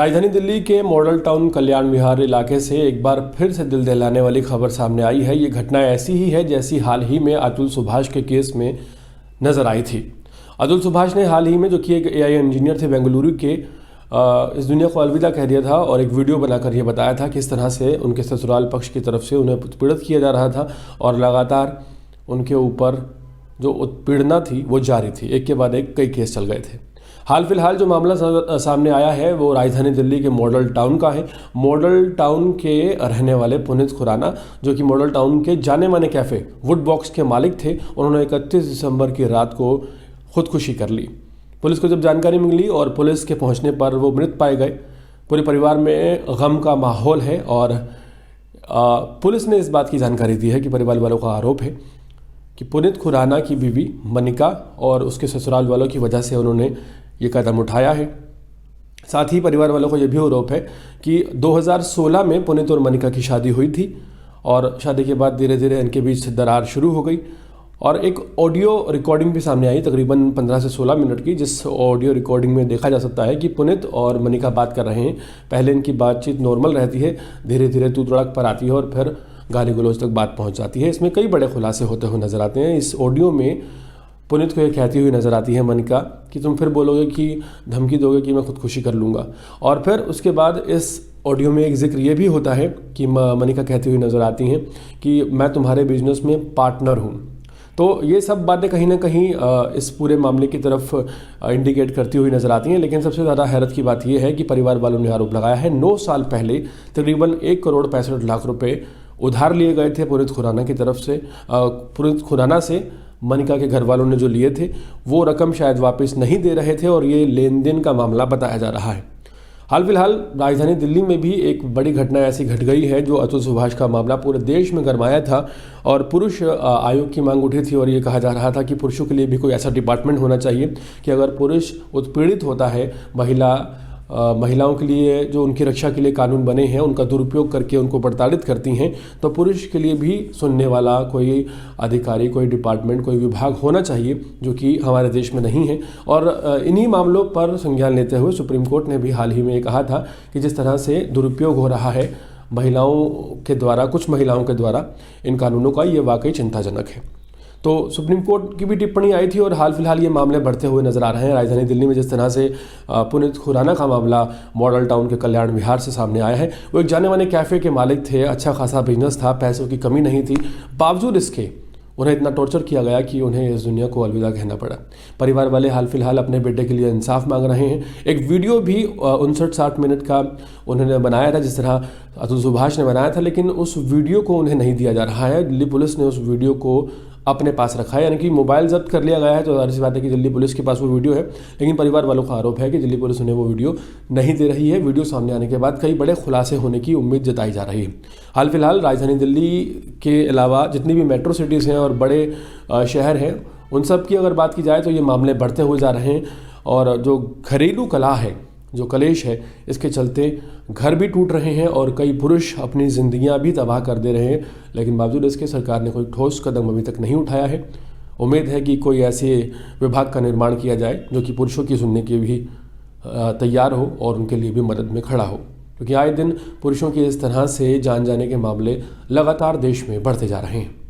राजधानी दिल्ली के model town कल्याण विहार इलाके से एक बार फिर से दिल दहलाने वाली खबर सामने आई है। ये घटना ऐसी ही है जैसी हाल ही में अतुल सुभाष के केस में नजर आई थी। अतुल सुभाष ने हाल ही में, जो कि एक एआई इंजीनियर थे बेंगलुरु के, इस दुनिया को अलविदा कह दिया था और एक वीडियो बनाकर ये बताया था किस तरह से उनके ससुराल पक्ष की तरफ से उन्हें उत्पीड़ित किया जा रहा था और लगातार उनके ऊपर जो उत्पीड़ना थी वो जारी थी। एक के बाद एक कई केस चल गए थे। हाल फिलहाल जो मामला सामने आया है वो राजधानी दिल्ली के मॉडल टाउन का है। मॉडल टाउन के रहने वाले पुनीत खुराना, जो कि मॉडल टाउन के जाने माने कैफ़े वुड बॉक्स के मालिक थे, उन्होंने 31 दिसंबर की रात को खुदकुशी कर ली। पुलिस को जब जानकारी मिली और पुलिस के पहुंचने पर वो मृत पाए गए। पूरे परिवार में गम का माहौल है और पुलिस ने इस बात की जानकारी दी है कि परिवार वालों का आरोप है कि पुनीत खुराना की बीवी मनिका और उसके ससुराल वालों की वजह से उन्होंने ये कदम उठाया है। साथ ही परिवार वालों को यह भी आरोप है कि 2016 में पुनीत और मनिका की शादी हुई थी और शादी के बाद धीरे धीरे इनके बीच दरार शुरू हो गई और एक ऑडियो रिकॉर्डिंग भी सामने आई तकरीबन 15 से 16 मिनट की, जिस ऑडियो रिकॉर्डिंग में देखा जा सकता है कि पुनीत और मनिका बात कर रहे हैं। पहले इनकी बातचीत नॉर्मल रहती है, धीरे धीरे तू तड़क पर आती है और फिर गाली गलौज तक बात पहुंच जाती है। इसमें कई बड़े खुलासे होते हुए नजर आते हैं। इस ऑडियो में पुनीत को ये कहती हुई नजर आती है मनिका कि तुम फिर बोलोगे कि धमकी दोगे कि मैं खुदकुशी कर लूँगा। और फिर उसके बाद इस ऑडियो में एक जिक्र ये भी होता है कि मनिका कहती हुई नजर आती हैं कि मैं तुम्हारे बिजनेस में पार्टनर हूँ। तो ये सब बातें कहीं ना कहीं इस पूरे मामले की तरफ इंडिकेट करती हुई नजर आती हैं। लेकिन सबसे ज़्यादा हैरत की बात यह है कि परिवार वालों ने आरोप लगाया है 9 साल पहले तकरीबन 1 करोड़ 65 लाख रुपए उधार लिए गए थे पुनीत खुराना की तरफ से। पुनीत खुराना से मनिका के घर वालों ने जो लिए थे वो रकम शायद वापस नहीं दे रहे थे और ये लेन देन का मामला बताया जा रहा है। हाल फिलहाल राजधानी दिल्ली में भी एक बड़ी घटना ऐसी घट गई है जो अतुल सुभाष का मामला पूरे देश में गरमाया था और पुरुष आयोग की मांग उठी थी और ये कहा जा रहा था कि पुरुषों के लिए भी कोई ऐसा डिपार्टमेंट होना चाहिए कि अगर पुरुष उत्पीड़ित होता है, महिलाओं के लिए जो उनकी रक्षा के लिए कानून बने हैं उनका दुरुपयोग करके उनको प्रताड़ित करती हैं, तो पुरुष के लिए भी सुनने वाला कोई अधिकारी, कोई डिपार्टमेंट, कोई विभाग होना चाहिए, जो कि हमारे देश में नहीं है। और इन्हीं मामलों पर संज्ञान लेते हुए सुप्रीम कोर्ट ने भी हाल ही में ये कहा था कि जिस तरह से दुरुपयोग हो रहा है महिलाओं के द्वारा, कुछ महिलाओं के द्वारा इन कानूनों का, ये वाकई चिंताजनक है। तो सुप्रीम कोर्ट की भी टिप्पणी आई थी और हाल फिलहाल ये मामले बढ़ते हुए नजर आ रहे हैं। राजधानी दिल्ली में जिस तरह से पुनीत खुराना का मामला मॉडल टाउन के कल्याण विहार से सामने आया है, वो एक जाने माने कैफ़े के मालिक थे, अच्छा खासा बिजनेस था, पैसों की कमी नहीं थी, बावजूद इसके उन्हें इतना टॉर्चर किया गया कि उन्हें इस दुनिया को अलविदा कहना पड़ा। परिवार वाले हाल फिलहाल अपने बेटे के लिए इंसाफ मांग रहे हैं। एक वीडियो भी 59-60 मिनट का उन्होंने बनाया था, जिस तरह अतुल सुभाष ने बनाया था, लेकिन उस वीडियो को उन्हें नहीं दिया जा रहा है। दिल्ली पुलिस ने उस वीडियो को अपने पास रखा है, यानी कि मोबाइल जब्त कर लिया गया है। तो जाहिर सी बात है कि दिल्ली पुलिस के पास वो वीडियो है, लेकिन परिवार वालों का आरोप है कि दिल्ली पुलिस उन्हें वो वीडियो नहीं दे रही है। वीडियो सामने आने के बाद कई बड़े खुलासे होने की उम्मीद जताई जा रही है। हाल फिलहाल राजधानी दिल्ली के अलावा जितनी भी मेट्रो सिटीज़ हैं और बड़े शहर हैं, उन सब की अगर बात की जाए तो ये मामले बढ़ते हुए जा रहे हैं और जो घरेलू कलह है, जो कलेश है, इसके चलते घर भी टूट रहे हैं और कई पुरुष अपनी ज़िंदगियां भी तबाह कर दे रहे हैं। लेकिन बावजूद इसके सरकार ने कोई ठोस कदम अभी तक नहीं उठाया है। उम्मीद है कि कोई ऐसे विभाग का निर्माण किया जाए जो कि पुरुषों की सुनने के भी तैयार हो और उनके लिए भी मदद में खड़ा हो, क्योंकि आए दिन पुरुषों की इस तरह से जान जाने के मामले लगातार देश में बढ़ते जा रहे हैं।